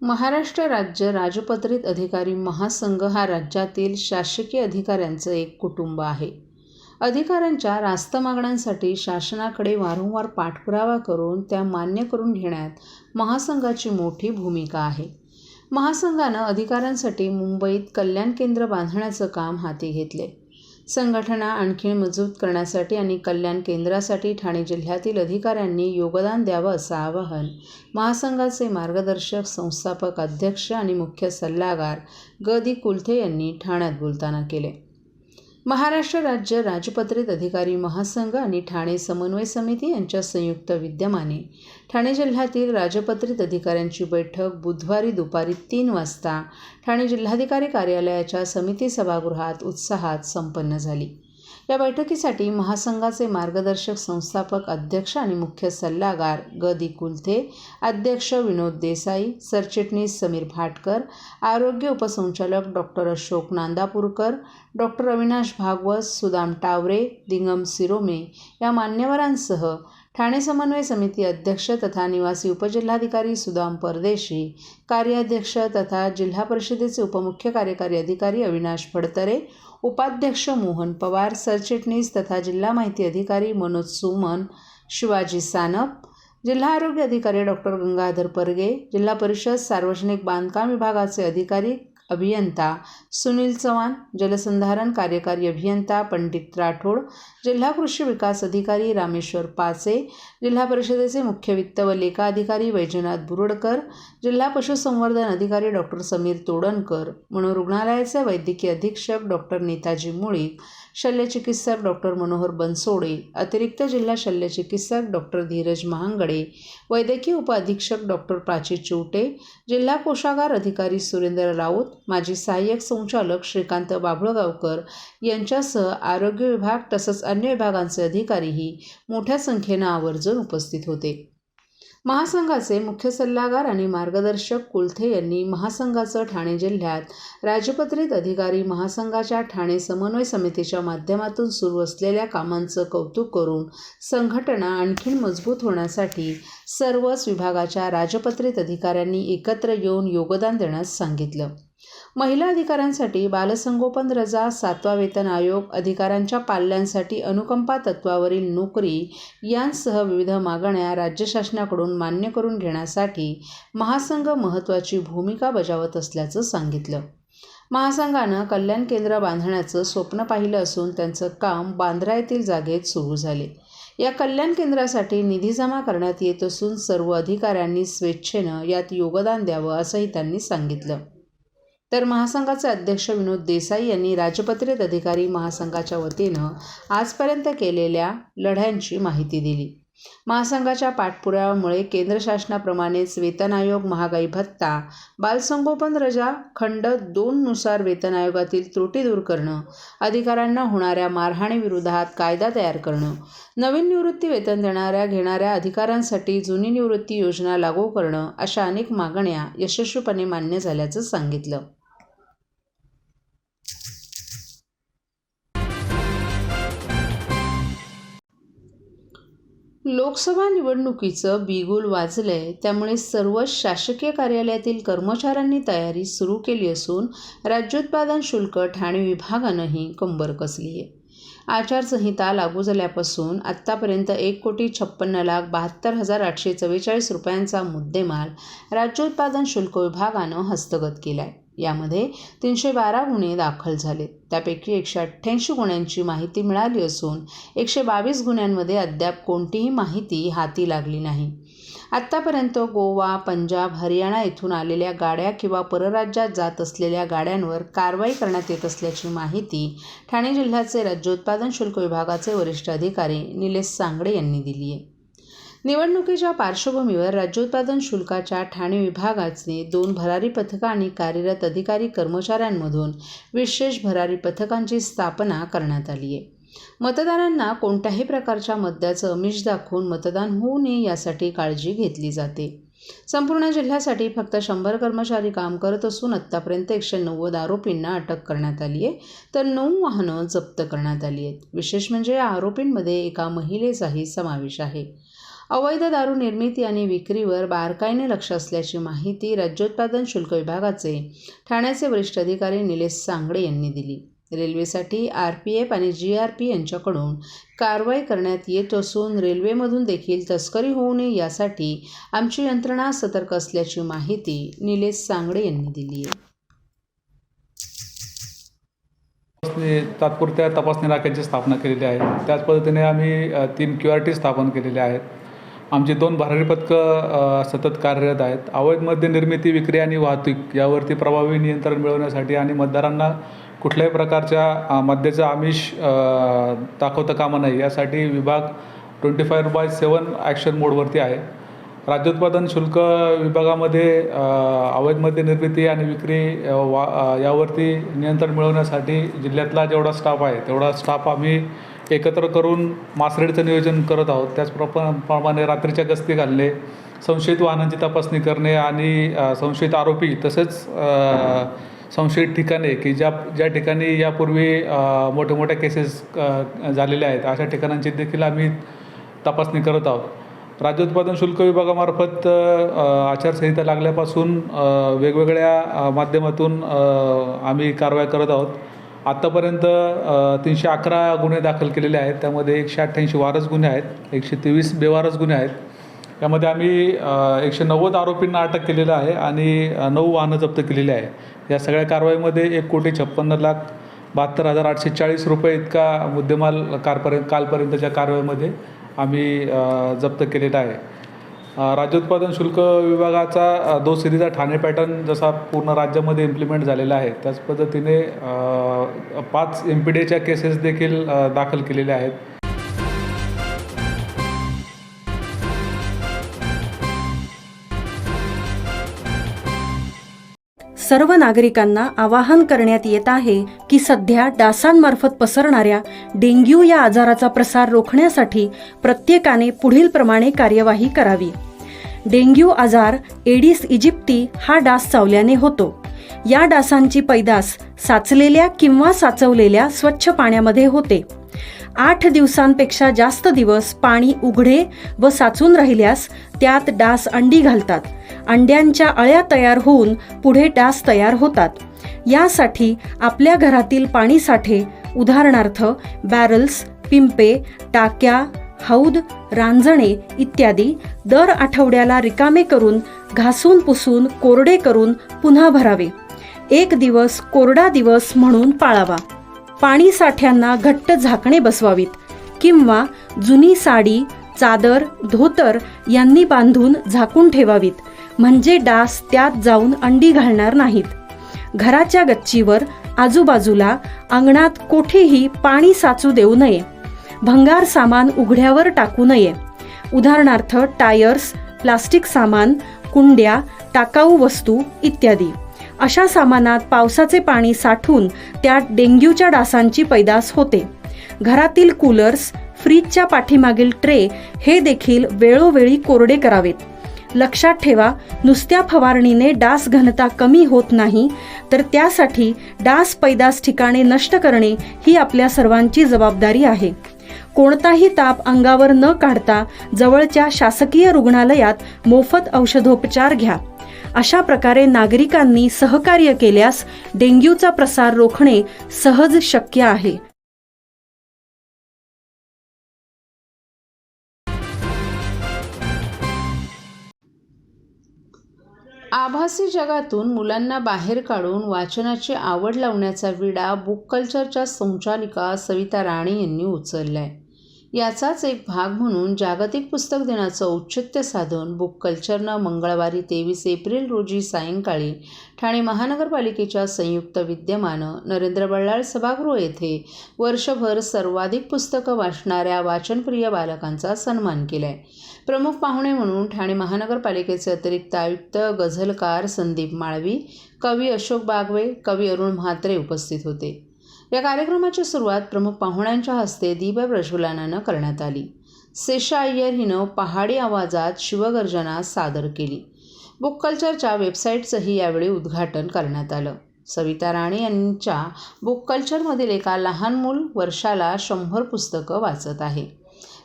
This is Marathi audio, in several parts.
महाराष्ट्र राज्य राजपत्रित अधिकारी महासंघ हा राज्यातील शासकीय अधिकाऱ्यांचं एक कुटुंब आहे. अधिकाऱ्यांच्या रास्त मागण्यांसाठी शासनाकडे वारंवार पाठपुरावा करून त्या मान्य करून घेण्यात महासंघाची मोठी भूमिका आहे. महासंघानं अधिकाऱ्यांसाठी मुंबईत कल्याण केंद्र बांधण्याचं काम हाती घेतले. संघटना आणखी मजबूत करण्यासाठी आणि कल्याण केंद्रासाठी ठाणे जिल्ह्यातील अधिकाऱ्यांनी योगदान द्यावं असं आवाहन महासंघाचे मार्गदर्शक, संस्थापक अध्यक्ष आणि मुख्य सल्लागार ग.दी. कुलथे यांनी ठाण्यात बोलताना केले. महाराष्ट्र राज्य राजपत्रित अधिकारी महासंघ आणि ठाणे समन्वय समिती यांच्या संयुक्त विद्यमाने ठाणे जिल्ह्यातील राजपत्रित अधिकाऱ्यांची बैठक बुधवारी दुपारी 3 वाजता ठाणे जिल्हाधिकारी कार्यालयाच्या समिती सभागृहात उत्साहात संपन्न झाली. या बैठकीसाठी महासंघाचे मार्गदर्शक, संस्थापक अध्यक्ष आणि मुख्य सल्लागार ग.दी. कुलथे, अध्यक्ष विनोद देसाई, सरचिटणीस समीर भाटकर, आरोग्य उपसंचालक डॉक्टर अशोक नांदापूरकर, डॉक्टर अविनाश भागवत, सुदाम टावरे, दिंगम सिरोमे या मान्यवरांसह ठाणे समन्वय समिती अध्यक्ष तथा निवासी उपजिल्हाधिकारी सुदाम परदेशी, कार्याध्यक्ष तथा जिल्हा परिषदेचे उपमुख्य कार्यकारी अधिकारी अविनाश फडतरे, उपाध्यक्ष मोहन पवार, सरचिटणीस तथा जिल्हा माहिती अधिकारी मनोज सुमन, शिवाजी सानप, जिल्हा आरोग्य अधिकारी डॉक्टर गंगाधर परगे, जिल्हा परिषद सार्वजनिक बांधकाम विभागाचे अधिकारी अभियंता सुनील चव्हाण, जलसंधारण कार्यकारी अभियंता पंडित राठोड, जिल्हा कृषी विकास अधिकारी रामेश्वर पाचे, जिल्हा परिषदेचे मुख्य वित्त व लेखा अधिकारी वैजनाथ बुरडकर, जिल्हा पशुसंवर्धन अधिकारी डॉक्टर समीर तोडणकर, मनोरुग्णालयाचे वैद्यकीय अधीक्षक डॉक्टर नेताजी मुळीक, शल्यचिकित्सक डॉक्टर मनोहर बनसोडे, अतिरिक्त जिल्हा शल्यचिकित्सक डॉक्टर धीरज महांगडे, वैद्यकीय उपअधीक्षक डॉक्टर प्राची चिवटे, जिल्हा कोषागार अधिकारी सुरेंद्र राऊत, माजी सहाय्यक संचालक श्रीकांत बाभुळगावकर यांच्यासह आरोग्य विभाग तसंच अन्य विभागांचे अधिकारीही मोठ्या संख्येनं आवर्जून उपस्थित होते. महासंघाचे मुख्य सल्लागार आणि मार्गदर्शक कुलथे यांनी महासंघाचं ठाणे जिल्ह्यात राजपत्रित अधिकारी महासंघाच्या ठाणे समन्वय समितीच्या माध्यमातून सुरू असलेल्या कामांचं कौतुक करून संघटना आणखी मजबूत होण्यासाठी सर्वच विभागाच्या राजपत्रित अधिकाऱ्यांनी एकत्र येऊन योगदान देण्यास सांगितलं. महिला अधिकाऱ्यांसाठी बालसंगोपन रजा, 7वा वेतन आयोग, अधिकाऱ्यांच्या पाल्यांसाठी अनुकंपा तत्वावरील नोकरी यांसह विविध मागण्या राज्य शासनाकडून मान्य करून घेण्यासाठी महासंघ महत्त्वाची भूमिका बजावत असल्याचं सांगितलं. महासंघानं कल्याण केंद्र बांधण्याचं स्वप्न पाहिलं असून त्यांचं काम बांद्रा येथील जागेत सुरू झाले. या कल्याण केंद्रासाठी निधी जमा करण्यात येत असून सर्व अधिकाऱ्यांनी स्वेच्छेनं यात योगदान द्यावं असंही त्यांनी सांगितलं. तर महासंघाचे अध्यक्ष विनोद देसाई यांनी राजपत्रित अधिकारी महासंघाच्या वतीनं आजपर्यंत केलेल्या लढ्यांची माहिती दिली. महासंघाच्या पाठपुराव्यामुळे केंद्र शासनाप्रमाणेच वेतन आयोग, महागाई भत्ता, बालसंगोपन रजा, खंड 2 नुसार वेतन आयोगातील त्रुटी दूर करणं, अधिकाऱ्यांना होणाऱ्या मारहाणीविरोधात कायदा तयार करणं, नवीन निवृत्ती वेतन घेणाऱ्या अधिकाऱ्यांसाठी जुनी निवृत्ती योजना लागू करणं अशा अनेक मागण्या यशस्वीपणे मान्य झाल्याचं सांगितलं. लोकसभा निवडणुकीचं बिगुल वाजलंय, त्यामुळे सर्वच शासकीय कार्यालयातील कर्मचाऱ्यांनी तयारी सुरू केली असून राज्योत्पादन शुल्क ठाणे विभागानंही कंबर कसली आहे. आचारसंहिता लागू झाल्यापासून आत्तापर्यंत 1,56,72,844 रुपयांचा मुद्देमाल राज्योत्पादन शुल्क विभागानं हस्तगत केलाय. यामध्ये 312 गुन्हे दाखल झालेत. त्यापैकी 188 गुन्ह्यांची माहिती मिळाली असून 122 गुन्ह्यांमध्ये अद्याप कोणतीही माहिती हाती लागली नाही. आत्तापर्यंत गोवा, पंजाब, हरियाणा येथून आलेल्या गाड्या किंवा परराज्यात जात असलेल्या गाड्यांवर कारवाई करण्यात येत असल्याची माहिती ठाणे जिल्ह्याचे राज्योत्पादन शुल्क विभागाचे वरिष्ठ अधिकारी निलेश सांगडे यांनी दिली आहे. निवडणुकीच्या पार्श्वभूमीवर राज्योत्पादन शुल्काच्या ठाणे विभागाचे 2 भरारी पथकं आणि कार्यरत अधिकारी कर्मचाऱ्यांमधून विशेष भरारी पथकांची स्थापना करण्यात आली आहे. मतदारांना कोणत्याही प्रकारच्या मद्याचं आमिष दाखवून मतदान होऊ नये यासाठी काळजी घेतली जाते. संपूर्ण जिल्ह्यासाठी फक्त 100 कर्मचारी काम करत असून आत्तापर्यंत 190 आरोपींना अटक करण्यात आली आहे, तर 9 वाहनं जप्त करण्यात आली आहेत. विशेष म्हणजे या आरोपींमध्ये एका महिलेचाही समावेश आहे. अवैध दारू निर्मिती आणि विक्रीवर बारकाईने लक्ष असल्याची माहिती राज्योत्पादन शुल्क विभागाचे ठाण्याचे वरिष्ठ अधिकारी निलेश सांगडे यांनी दिली. रेल्वेसाठी RPF आणि GRP यांच्याकडून कारवाई करण्यात येत असून रेल्वेमधून देखील तस्करी होऊ नये यासाठी आमची यंत्रणा सतर्क असल्याची माहिती निलेश सांगडे यांनी दिली आहे. तात्पुरत्या तपासणी नाक्यांची स्थापना केलेली आहे. त्याच पद्धतीने आम्ही 3 QRT स्थापन केलेले आहेत. आमची 2 भरारी पथकं सतत कार्यरत आहेत. अवैध मद्य निर्मिती, विक्री आणि वाहतूक यावरती प्रभावी नियंत्रण मिळवण्यासाठी आणि मतदारांना कुठल्याही प्रकारच्या मद्याचं आमिष दाखवता कामा नये यासाठी विभाग 24/7 ॲक्शन मोडवरती आहे. राज्योत्पादन शुल्क विभागामध्ये अवैध मद्य निर्मिती आणि विक्री यावरती नियंत्रण मिळवण्यासाठी जिल्ह्यातला जेवढा स्टाफ आहे तेवढा स्टाफ आम्ही एकत्र करून मास रेडचं नियोजन करत आहोत. त्याचप्रमाणे रात्रीच्या गस्ती घालणे, संशयित वाहनांची तपासणी करणे आणि संशयित आरोपी तसेच संशयित ठिकाणे की ज्या ठिकाणी यापूर्वी मोठ्या मोठ्या केसेस झालेल्या आहेत अशा ठिकाणांची देखील आम्ही तपासणी करत आहोत. राज्योत्पादन शुल्क विभागामार्फत आचारसंहिता लागल्यापासून वेगवेगळ्या माध्यमातून आम्ही कारवाई करत आहोत. आत्तापर्यंत 311 गुन्हे दाखल केलेले आहेत. त्यामध्ये 188 वारस गुन्हे आहेत, 123 बेवारस गुन्हे आहेत. यामध्ये आम्ही 190 आरोपींना अटक केलेलं आहे आणि 9 वाहनं जप्त केलेली आहे. या सगळ्या कारवाईमध्ये 1,56,72,840 रुपये इतका मुद्देमाल कालपर्यंतच्या कारवाईमध्ये आम्ही जप्त केलेला आहे. राज्योत्पादन शुल्क विभागाचा 2 सीरीजचा ठाणे पॅटर्न जसा पूर्ण राज्यामध्ये इम्प्लिमेंट झालेला आहे त्याच पद्धतीने 5 MPDAच्या केसेस देखील दाखल केलेल्या आहेत. सर्व नागरिकांना आवाहन करण्यात येत आहे की सध्या डासांमार्फत पसरणाऱ्या डेंग्यू या आजाराचा प्रसार रोखण्यासाठी प्रत्येकाने पुढील प्रमाणे कार्यवाही करावी. डेंग्यू आजार एडिस इजिप्ती हा डास चावल्याने होतो. या डासांची पैदास साचलेल्या किंवा साचवलेल्या स्वच्छ पाण्यामध्ये होते. 8 दिवसांपेक्षा जास्त दिवस पाणी उघडे व साचून राहिल्यास त्यात डास अंडी घालतात. अंड्यांच्या अळ्या तयार होऊन पुढे डास तयार होतात. यासाठी आपल्या घरातील पाणी साठे उदाहरणार्थ बॅरल्स, पिंपे, टाक्या, हौद, रांजणे इत्यादी दर आठवड्याला रिकामे करून घासून पुसून कोरडे करून पुन्हा भरावे. 1 दिवस कोरडा दिवस म्हणून पाळावा. पाणी साठ्यांना घट्ट झाकणे बसवावीत किंवा जुनी साडी, चादर, धोतर यांनी बांधून झाकून ठेवावीत, म्हणजे डास त्यात जाऊन अंडी घालणार नाहीत. घराच्या गच्चीवर, आजूबाजूला, अंगणात कोठेही पाणी साचू देऊ नये. भंगार सामान उघड्यावर टाकू नये. उदाहरणार्थ टायर्स, प्लास्टिक सामान, कुंड्या, टाकाऊ वस्तू इत्यादी. अशा सामानात पावसाचे पाणी साठून त्यात डेंग्यूच्या डासांची पैदास होते. घरातील कूलर्स, फ्रीजच्या पाठीमागील ट्रे हे देखील वेळोवेळी कोरडे करावेत. लक्षात ठेवा, नुसत्या फवारणीने डास घनता कमी होत नाही, तर त्यासाठी डास पैदास ठिकाणे नष्ट करणे ही आपल्या सर्वांची जबाबदारी आहे. कोणताही ताप अंगावर न काढता जवळच्या शासकीय रुग्णालयात मोफत औषधोपचार घ्या. अशा प्रकारे नागरिकांनी सहकार्य केल्यास डेंग्यूचा प्रसार रोखणे सहज शक्य आहे. आभासी जगातून मुलांना बाहेर काढून वाचनाची आवड लावण्याचा विडा बुक कल्चरच्या संचालिका सविता राणे यांनी उचललाय. याचाच एक भाग म्हणून जागतिक पुस्तक दिनाचं औचित्य साधून बुक कल्चरनं मंगळवारी 23 एप्रिल रोजी सायंकाळी ठाणे महानगरपालिकेच्या संयुक्त विद्यमानं नरेंद्र बल्लाळ सभागृह येथे वर्षभर सर्वाधिक पुस्तकं वाचणाऱ्या वाचनप्रिय बालकांचा सन्मान केलाय. प्रमुख पाहुणे म्हणून ठाणे महानगरपालिकेचे अतिरिक्त आयुक्त गझलकार संदीप माळवी, कवी अशोक बागवे, कवी अरुण म्हात्रे उपस्थित होते. या कार्यक्रमाची सुरुवात प्रमुख पाहुण्यांच्या हस्ते दीप प्रज्वलनानं करण्यात आली. सेशा अय्यर हिनं पहाडी आवाजात शिवगर्जना सादर केली. बुक कल्चरच्या वेबसाईटचंही यावेळी उद्घाटन करण्यात आलं. सविता राणे यांच्या बुक कल्चरमधील एका लहान मूल वर्षाला 100 पुस्तकं वाचत आहे.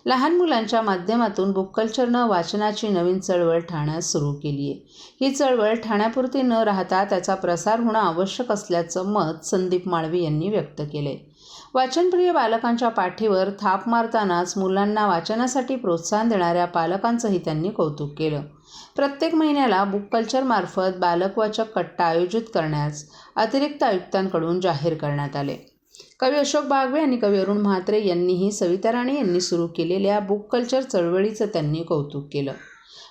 लहान मुलांच्या माध्यमातून बुक कल्चरनं वाचनाची नवीन चळवळ ठाण्यात सुरू केली आहे. ही चळवळ ठाण्यापुरती न राहता त्याचा प्रसार होणं आवश्यक असल्याचं मत संदीप माळवी यांनी व्यक्त केले. वाचनप्रिय बालकांच्या पाठीवर थाप मारतानाच मुलांना वाचनासाठी प्रोत्साहन देणाऱ्या पालकांचंही त्यांनी कौतुक केलं. प्रत्येक महिन्याला बुक कल्चरमार्फत बालकवाचक कट्टा आयोजित करण्यास अतिरिक्त आयुक्तांकडून जाहीर करण्यात आले. कवी अशोक बागवे आणि कवी अरुण म्हात्रे यांनीही सविता राणे यांनी सुरू केलेल्या बुक कल्चर चळवळीचं त्यांनी कौतुक केलं.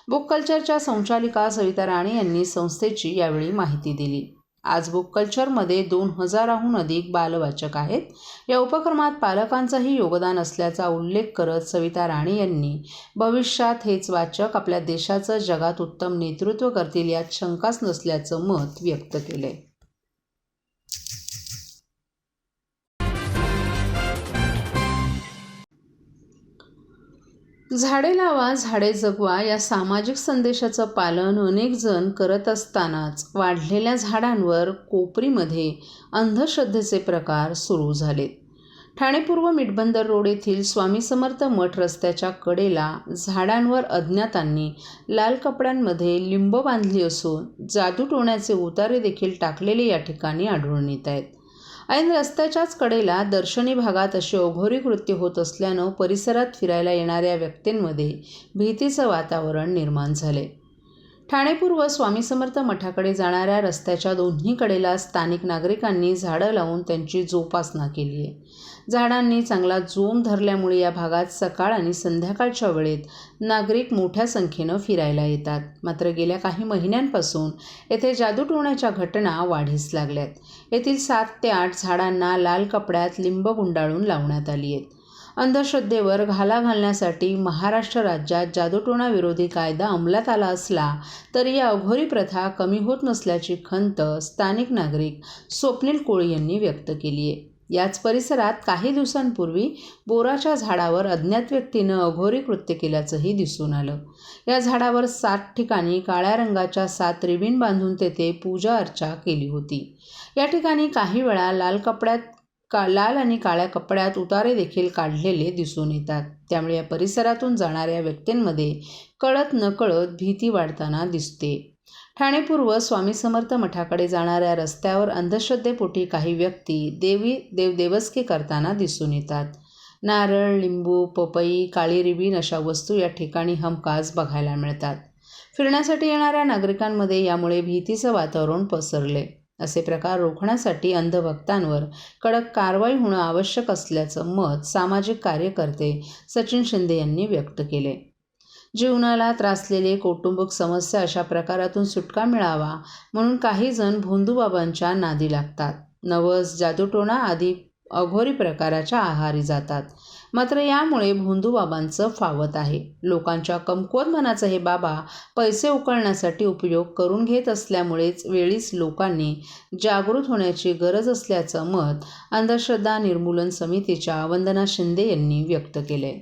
बुक कल्चरच्या संचालिका सविता राणे यांनी संस्थेची यावेळी माहिती दिली. आज बुक कल्चरमध्ये 2000हून अधिक बालवाचक आहेत. या उपक्रमात पालकांचंही योगदान असल्याचा उल्लेख करत सविता राणे यांनी भविष्यात हेच वाचक आपल्या देशाचं जगात उत्तम नेतृत्व करतील यात शंकाच नसल्याचं मत व्यक्त केलंय. झाडे लावा झाडे जगवा या सामाजिक संदेशाचं पालन अनेक जण करत असतानाच वाढलेल्या झाडांवर कोपरीमध्ये अंधश्रद्धेचे प्रकार सुरू झालेत. ठाणे पूर्व मिठबंदर रोड येथील स्वामी समर्थ मठ रस्त्याच्या कडेला झाडांवर अज्ञातांनी लाल कपड्यांमध्ये लिंब बांधली असून जादूटोण्याचे उतारे देखील टाकलेले या ठिकाणी आढळून येत आहेत. ऐन रस्त्याच्याच कडेला दर्शनी भागात अशी अघोरी कृत्य होत असल्यानं परिसरात फिरायला येणाऱ्या व्यक्तींमध्ये भीतीचं वातावरण निर्माण झाले. ठाणे पूर्व स्वामी समर्थ मठाकडे जाणाऱ्या रस्त्याच्या दोन्ही कडेला स्थानिक नागरिकांनी झाडं लावून त्यांची जोपासना केली आहे. झाडांनी चांगला जोम धरल्यामुळे या भागात सकाळ आणि संध्याकाळच्या वेळेत नागरिक मोठ्या संख्येनं फिरायला येतात. मात्र गेल्या काही महिन्यांपासून येथे जादूटोण्याच्या घटना वाढीस लागल्यात. येथील 7 ते 8 झाडांना लाल कपड्यात लिंब गुंडाळून लावण्यात आली आहेत. अंधश्रद्धेवर घाला घालण्यासाठी महाराष्ट्र राज्यात जादूटोणा विरोधी कायदा अंमलात आला असला तरी या अघोरी प्रथा कमी होत नसल्याची खंत स्थानिक नागरिक स्वप्नील कोळी यांनी व्यक्त केली आहे. याच परिसरात काही दिवसांपूर्वी बोराच्या झाडावर अज्ञात व्यक्तीनं अघोरी कृत्य केल्याचंही दिसून आलं. या झाडावर 7 ठिकाणी काळ्या रंगाच्या 7 रिबीन बांधून तेथे पूजा अर्चा केली होती. या ठिकाणी काही वेळा लाल आणि काळ्या कपड्यात उतारे देखील काढलेले दिसून येतात. त्यामुळे या परिसरातून जाणाऱ्या व्यक्तींमध्ये कळत नकळत भीती वाढताना दिसते. ठाणे पूर्व स्वामी समर्थ मठाकडे जाणाऱ्या रस्त्यावर अंधश्रद्धेपोटी काही व्यक्ती देवदेवस्के करताना दिसून येतात. नारळ, लिंबू, पपई, काळी रिबीन अशा वस्तू या ठिकाणी हमखास बघायला मिळतात. फिरण्यासाठी येणाऱ्या नागरिकांमध्ये यामुळे भीतीचं वातावरण पसरले. असे प्रकार रोखण्यासाठी अंधभक्तांवर कडक कारवाई होणं आवश्यक असल्याचं मत सामाजिक कार्यकर्ते सचिन शिंदे यांनी व्यक्त केले. जीवनाला त्रासलेले कौटुंबिक समस्या अशा प्रकारातून सुटका मिळावा म्हणून काही जण भोंदूबाबांच्या नादी लागतात. नवस, जादूटोणा आदी अघोरी प्रकाराच्या आहारी जातात. मात्र यामुळे भोंदूबाबांचं फावत आहे. लोकांच्या कमकुवत मनाचा हे बाबा पैसे उकळण्यासाठी उपयोग करून घेत असल्यामुळेच वेळीच लोकांनी जागृत होण्याची गरज असल्याचं मत अंधश्रद्धा निर्मूलन समितीच्या वंदना शिंदे यांनी व्यक्त केले.